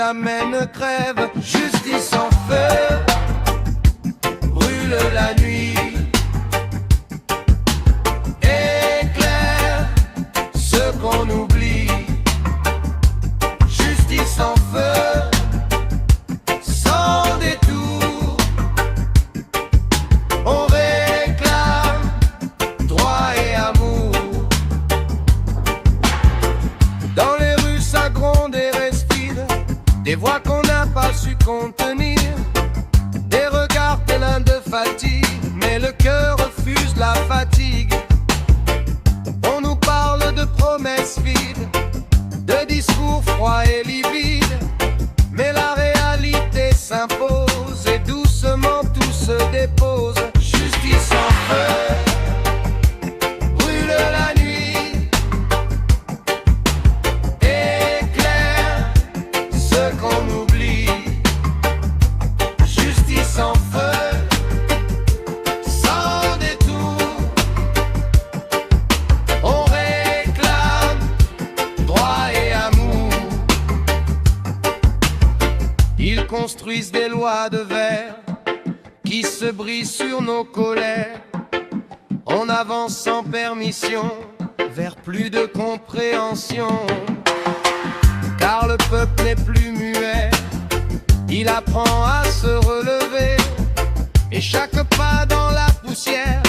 jamais ne crève. Justice en feu, brûle la nuit, éclaire ce qu'on oublie. Justice en feu, sans détour, on réclame droit et amour. Dans les rues ça gronde et respire, des voix qu'on n'a pas su contenir, des regards pleins de fatigue, mais le cœur refuse la fatigue. On nous parle de promesses vides, de discours froids et livides, mais la réalité s'impose et doucement tout se dépose. Justice en feu, brûle la nuit, éclaire ce qu'on oublie. Justice en feu, sans détour, on réclame droit et amour. Ils construisent des lois de verre qui se brisent sur nos colères. On avance sans permission vers plus de compréhension, car le peuple n'est plus muet, il apprend à se relever, et chaque pas dans la poussière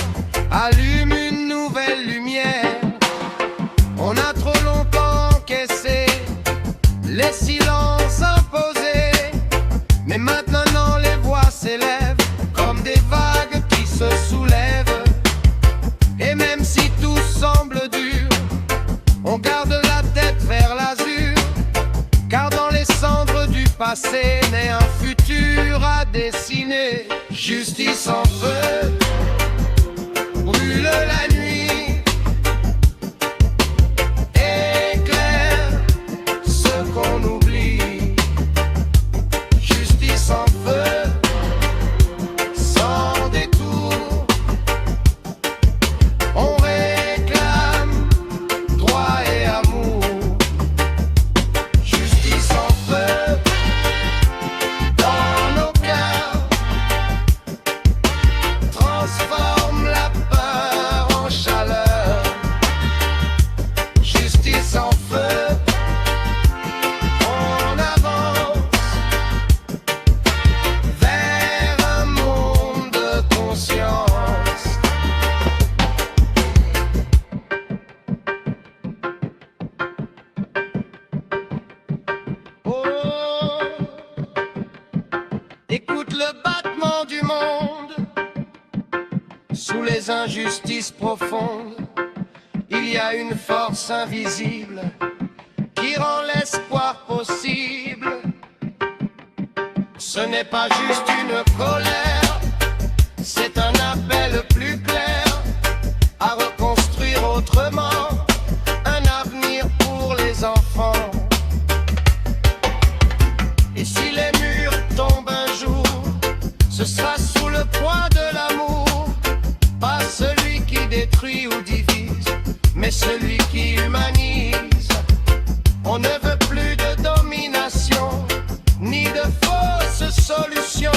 allume une nouvelle lumière. On a trop longtemps encaissé les silences imposés, mais maintenant les voix s'élèvent comme des vagues qui se soulèvent. Et même si tout semble dur, on garde la tête vers l'azur, car dans les cendres du passé naît un futur à dessiner. Justice en feu, brûle la nuit, éclaire ce qu'on oublie. Justice en feu, sans détour, on réclame droit et amour. Justice en feu, dans nos cœurs, transforme la peur en chaleur. Justice en feu, on avance vers un monde de conscience. Oh, écoute le battement du monde sous les injustices profondes. Il y a une force invisible qui rend l'espoir possible. Ce n'est pas juste une colère, c'est un appel plus clair à reconstruire autrement un avenir pour les enfants. Et si les murs tombent un jour, ce sera sous le poids de l'amour, pas celui qui détruit ou divise, mais celui qui humanise. On ne veut plus de domination, ni de fausses solutions.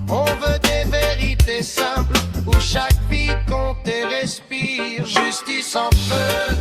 On veut des vérités simples, où chaque vie compte et respire. Justice en feu,